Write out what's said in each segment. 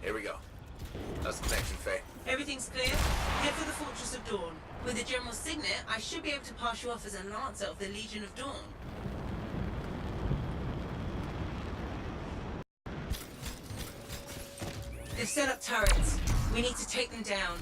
Here we go. That's the connection, Faye. Everything's clear. Head for the Fortress of Dawn. With the General's signet, I should be able to pass you off as an answer of the Legion of Dawn. They've set up turrets. We need to take them down.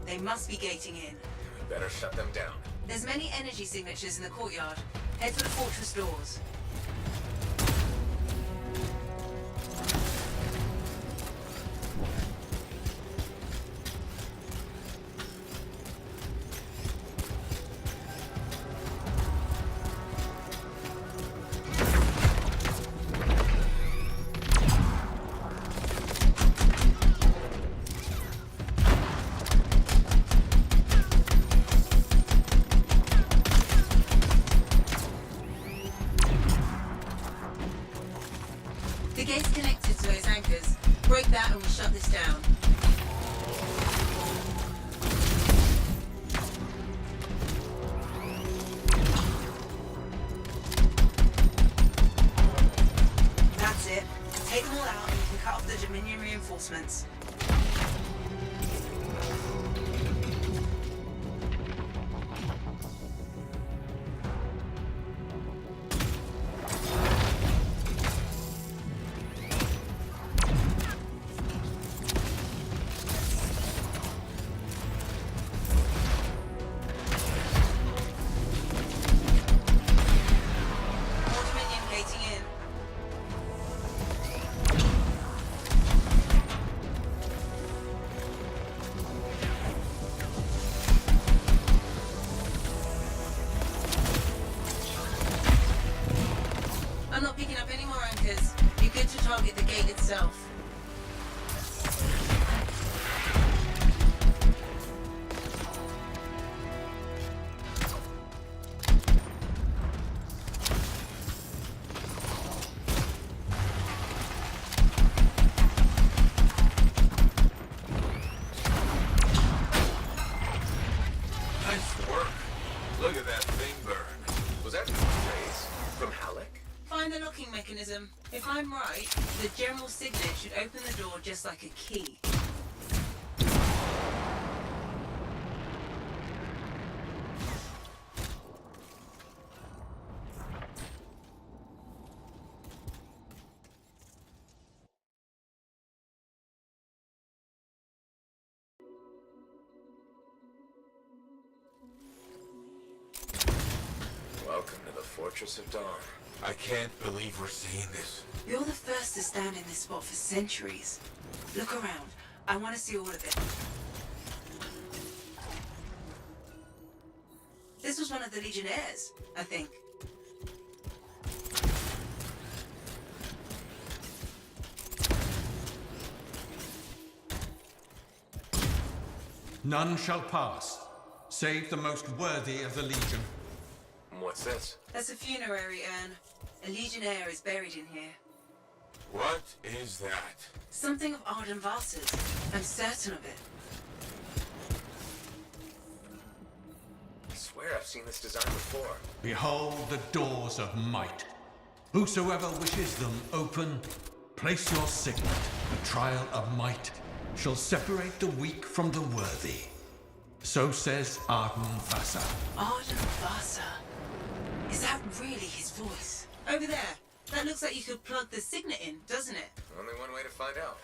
They must be gating in. We better shut them down. There's many energy signatures in the courtyard. Head for the fortress doors. The gate's connected to those anchors. Break that and we'll shut this down. That's it. Take them all out and we can cut off the Dominion reinforcements. I'm not picking up any more anchors. You're good to target the gate itself. Nice work. Look at that thing burn. Was that Trace from Halleck? Find the locking mechanism. If I'm right, the General's signet should open the door just like a key. Welcome to the Fortress of Dawn. I can't believe we're seeing this. You're the first to stand in this spot for centuries. Look around. I want to see all of it. This was one of the Legionnaires, I think. None shall pass, save the most worthy of the Legion. What's this? That's a funerary urn. A legionnaire is buried in here. What is that? Something of Arden Vasa's. I'm certain of it. I swear I've seen this design before. Behold the doors of might. Whosoever wishes them open, place your signet. The trial of might shall separate the weak from the worthy. So says Arden Vasa. Arden Vasa? Is that really his voice? Over there. That looks like you could plug the signet in, doesn't it? Only one way to find out.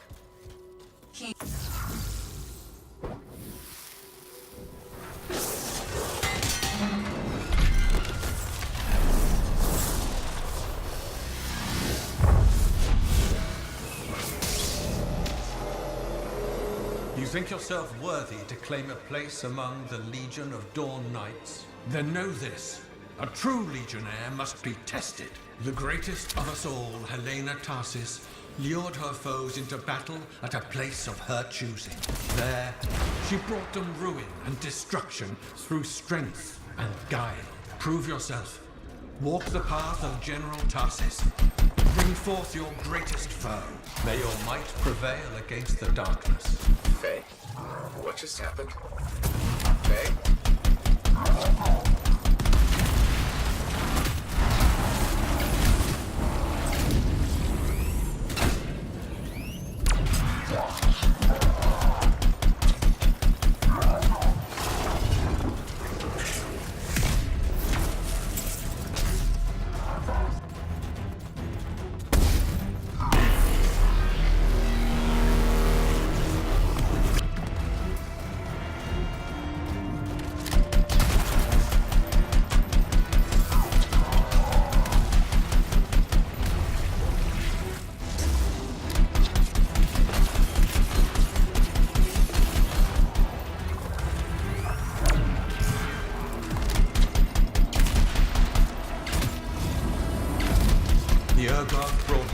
You think yourself worthy to claim a place among the Legion of Dawn Knights? Then know this. A true legionnaire must be tested. The greatest of us all, Helena Tarsis, lured her foes into battle at a place of her choosing. There, she brought them ruin and destruction through strength and guile. Prove yourself. Walk the path of General Tarsis. Bring forth your greatest foe. May your might prevail against the darkness. Faye? What just happened? Faye?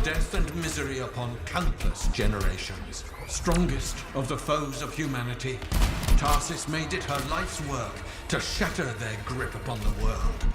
Death and misery upon countless generations. Strongest of the foes of humanity, Tarsis made it her life's work to shatter their grip upon the world.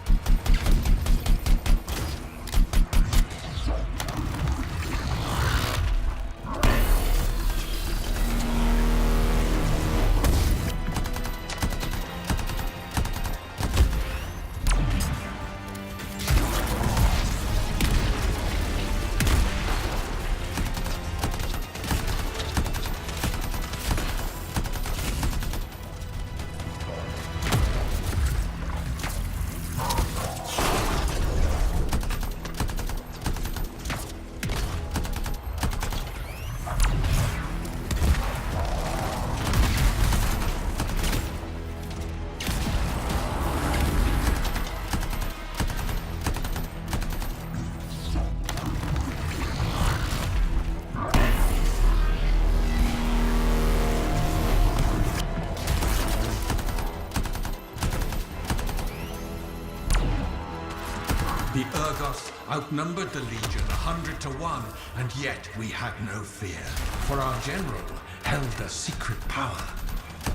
The Urgos outnumbered the Legion 100 to 1, and yet we had no fear. For our general held a secret power,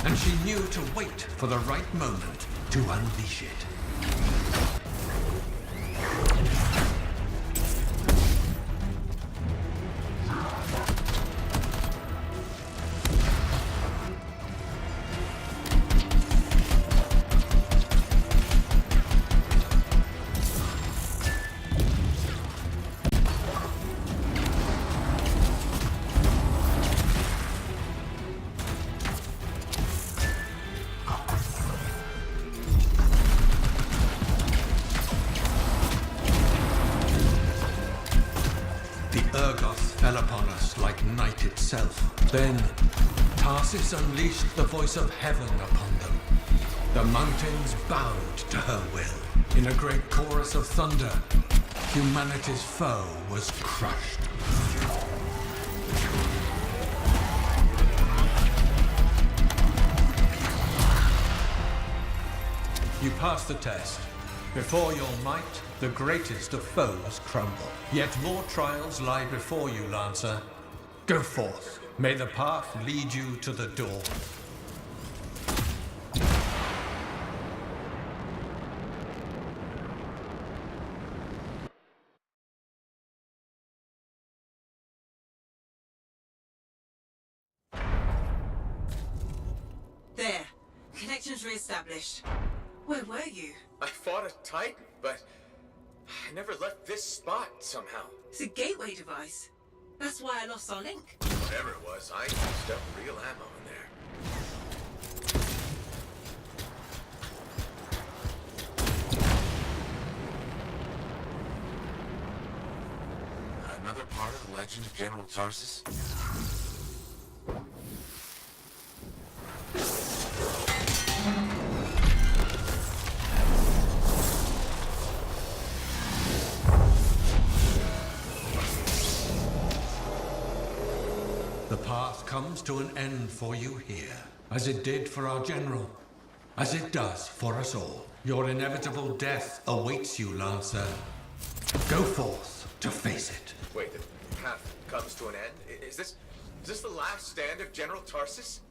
and she knew to wait for the right moment to unleash it. Fell upon us like night itself. Then, Tarsis unleashed the voice of heaven upon them. The mountains bowed to her will. In a great chorus of thunder, humanity's foe was crushed. You passed the test. Before your might, the greatest of foes crumble. Yet more trials lie before you, Lancer. Go forth. May the path lead you to the door. Connections re-established. Where were you? I fought a Titan, but I never left this spot somehow. It's a gateway device. That's why I lost our link. Whatever it was, I used up real ammo in there. Another part of the legend of General Tarsus? The path comes to an end for you here, as it did for our general, as it does for us all. Your inevitable death awaits you, Lancer. Go forth to face it. Wait, the path comes to an end? Is this the last stand of General Tarsus?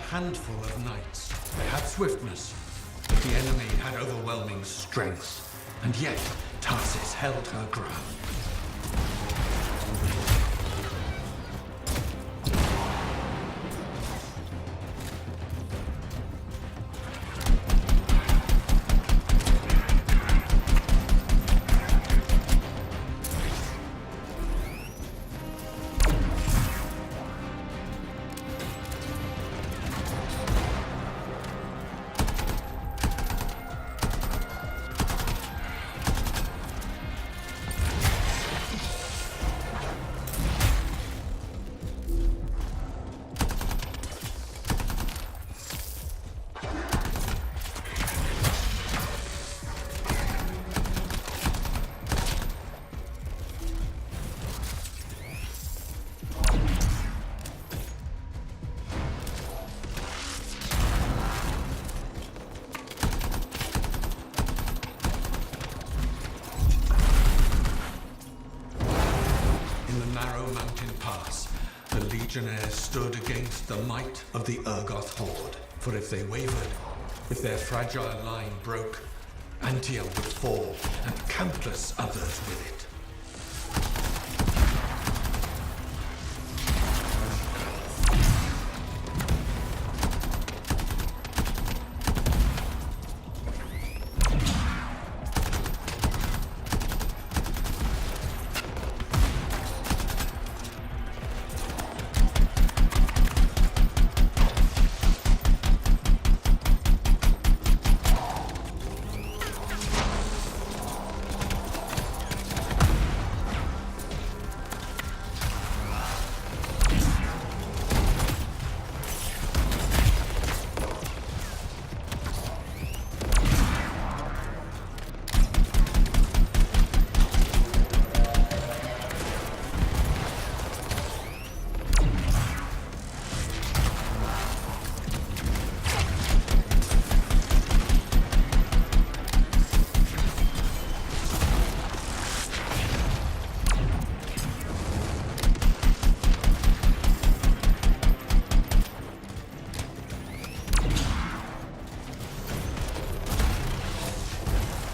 handful of knights. They had swiftness, but the enemy had overwhelming strength. And yet, Tarsis held her ground. The Legionnaires stood against the might of the Urgoth horde. For if they wavered, if their fragile line broke, Anthem would fall, and countless others with it.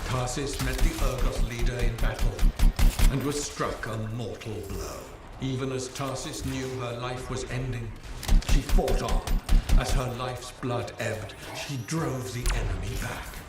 Tarsis met the Urgoth leader in battle and was struck a mortal blow. Even as Tarsis knew her life was ending, she fought on. As her life's blood ebbed, she drove the enemy back.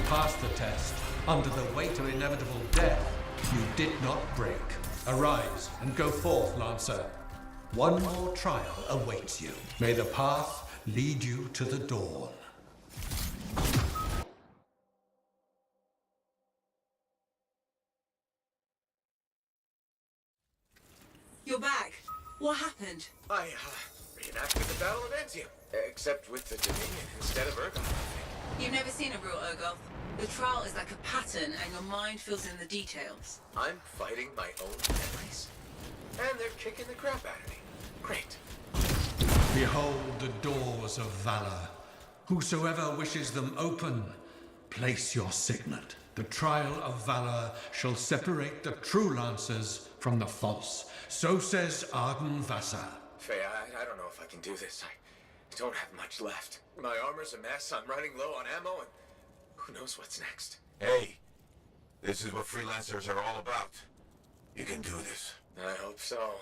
passed the test under the weight of inevitable death. You did not break. Arise and go forth, Lancer. One more trial awaits you. May the path lead you to the dawn. You're back. What happened? I, reenacted the Battle of Anthem, except with the Dominion instead of Urgon. You've never seen a real Urgoth. The trial is like a pattern and your mind fills in the details. I'm fighting my own memories, and they're kicking the crap out of me. Great. Behold the doors of valor. Whosoever wishes them open, place your signet. The trial of valor shall separate the true lancers from the false. So says Arden Vassa. Faye, I don't know if I can do this. I don't have much left. My armor's a mess, I'm running low on ammo, and who knows what's next. Hey, this is what freelancers are all about. You can do this. I hope so.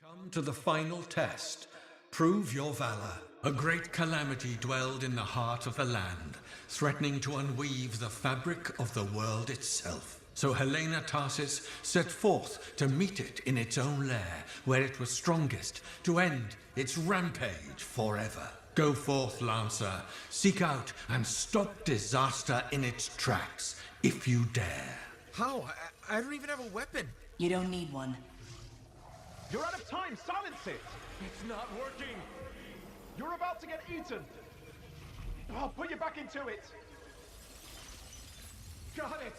Come to the final test. Prove your valor. A great calamity dwelled in the heart of the land, threatening to unweave the fabric of the world itself. So Helena Tarsis set forth to meet it in its own lair, where it was strongest, to end its rampage forever. Go forth, Lancer. Seek out and stop disaster in its tracks, if you dare. How? I don't even have a weapon. You don't need one. You're out of time! Silence it! It's not working! You're about to get eaten! I'll put you back into it! Got it!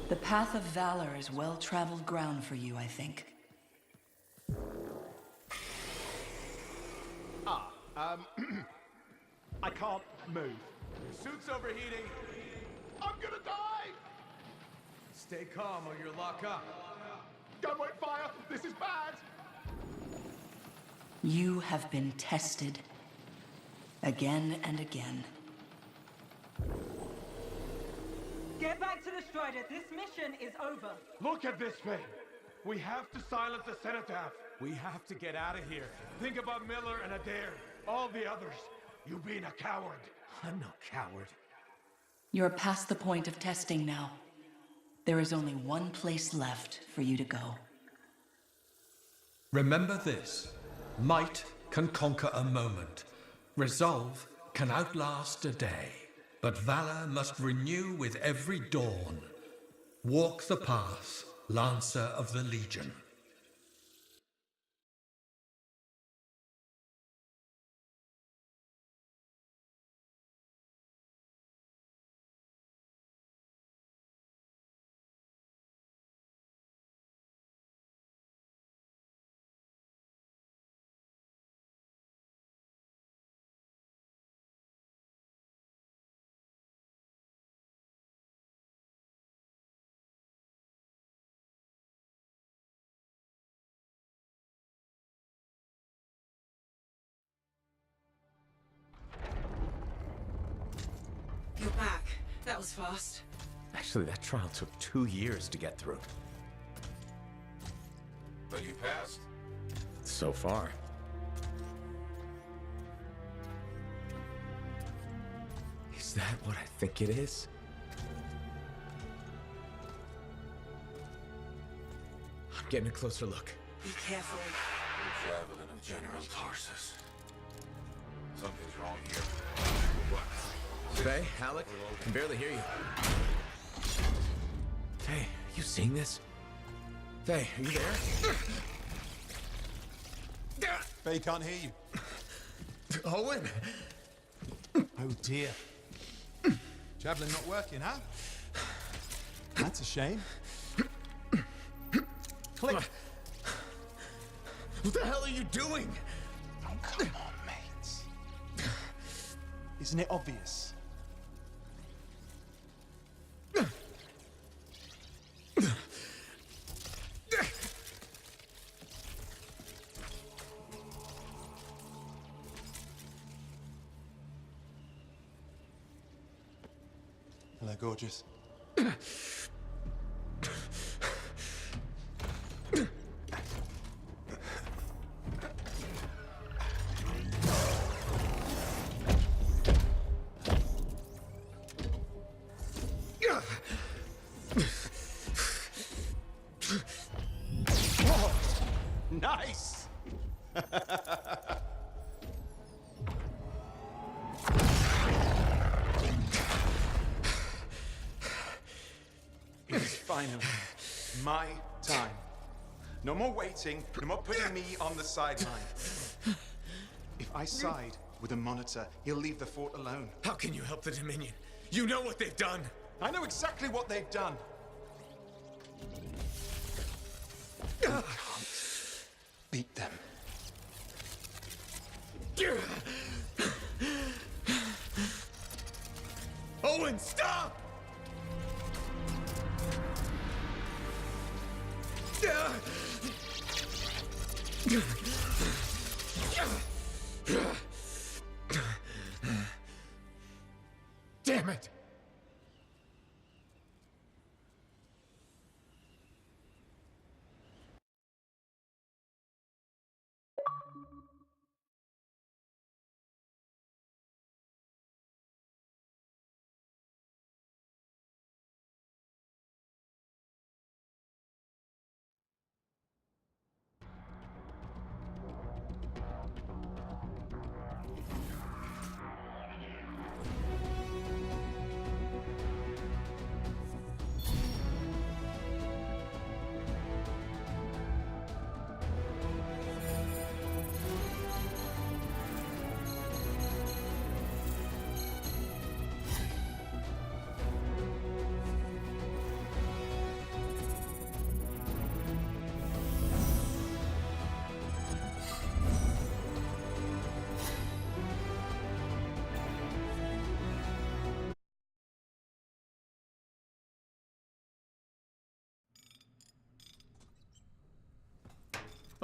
The path of valor is well-traveled ground for you, I think. I can't move. Suit's overheating! I'm gonna die! Stay calm or you'll lock up. Gun won't fire! This is bad! You have been tested. Again and again. Get back to the Strider. This mission is over. Look at this thing! We have to silence the Cenotaph. We have to get out of here. Think about Miller and Adair. All the others. You being a coward. I'm no coward. You're past the point of testing now. There is only one place left for you to go. Remember this. Might can conquer a moment. Resolve can outlast a day. But valor must renew with every dawn. Walk the path, Lancer of the Legion. You're back. That was fast. Actually, that trial took 2 years to get through. But you passed. So far. Is that what I think it is? I'm getting a closer look. Be careful. The Javelin of General Tarsus. Something's wrong here. What? Faye, Alec, I can barely hear you. Faye, you seeing this? Faye, are you there? Faye can't hear you. Owen! Oh dear. Javelin not working, huh? That's a shame. Click. What the hell are you doing? Oh, come on, mates. Isn't it obvious? gorgeous. Nice! It's finally my time. No more waiting, no more putting me on the sideline. If I side with a monitor, he'll leave the fort alone. How can you help the Dominion? You know what they've done. I know exactly what they've done. I can't beat them. Owen, stop! Damn it!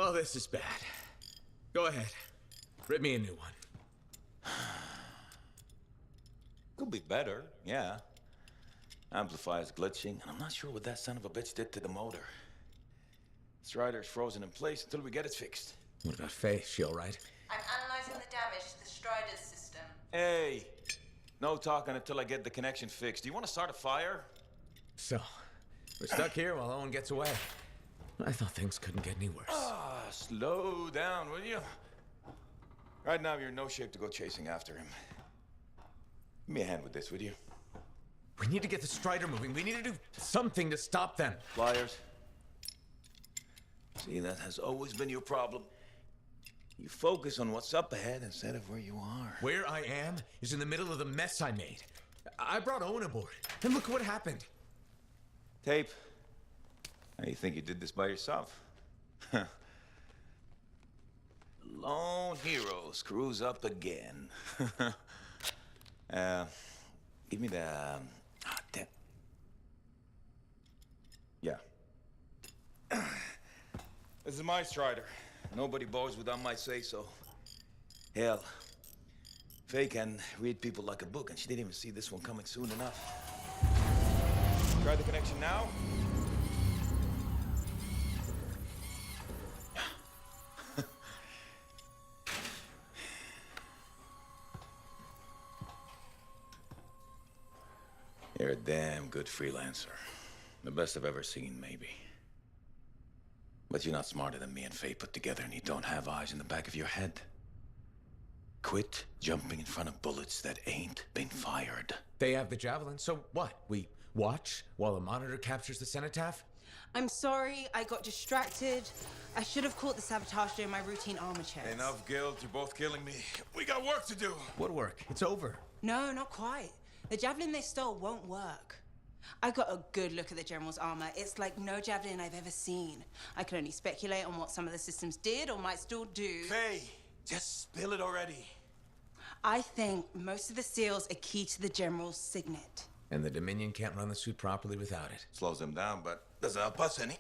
Oh, this is bad. Go ahead. Rip me a new one. Could be better, yeah. Amplifier's glitching, and I'm not sure what that son of a bitch did to the motor. Strider's frozen in place until we get it fixed. What about Faith? She all right? I'm analyzing the damage to the Strider's system. Hey, no talking until I get the connection fixed. Do you want to start a fire? So, we're stuck here while Owen gets away. I thought things couldn't get any worse. Slow down, will you? Right now, you're in no shape to go chasing after him. Give me a hand with this, would you? We need to get the Strider moving. We need to do something to stop them. Flyers. See, that has always been your problem. You focus on what's up ahead instead of where you are. Where I am is in the middle of the mess I made. I brought Owen aboard, and look what happened. Tape. Now you think you did this by yourself? Lone hero screws up again. Give me the... damn. Yeah. This is my Strider. Nobody bows without my say-so. Hell, Faye can read people like a book, and she didn't even see this one coming soon enough. Try the connection now. You're a damn good freelancer. The best I've ever seen, maybe. But you're not smarter than me and Faye put together, and you don't have eyes in the back of your head. Quit jumping in front of bullets that ain't been fired. They have the Javelin, so what? We watch while the monitor captures the cenotaph? I'm sorry, I got distracted. I should have caught the sabotage during my routine armor checks. Enough guilt, you're both killing me. We got work to do. What work? It's over. No, not quite. The Javelin they stole won't work. I got a good look at the General's armor. It's like no Javelin I've ever seen. I can only speculate on what some of the systems did or might still do. Faye, just spill it already. I think most of the seals are key to the General's signet. And the Dominion can't run the suit properly without it. Slows them down, but doesn't help us any.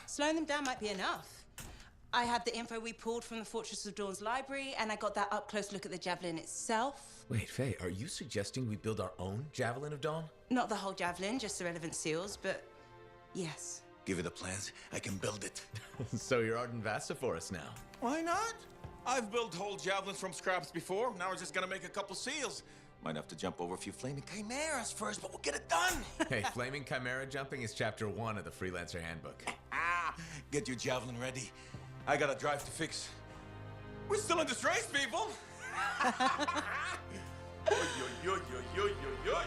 Slowing them down might be enough. I had the info we pulled from the Fortress of Dawn's library, and I got that up-close look at the Javelin itself. Wait, Faye, are you suggesting we build our own Javelin of Dawn? Not the whole javelin, just the relevant seals, but yes. Give me the plans, I can build it. So you're Arden Vassa for us now. Why not? I've built whole javelins from scraps before. Now we're just gonna make a couple seals. Might have to jump over a few flaming chimeras first, but we'll get it done. Hey, flaming chimera jumping is chapter 1 of the Freelancer Handbook. Get your javelin ready. I got a drive to fix. We're still in this race, people. Oy, oy, oy, oy, oy, oy, oy.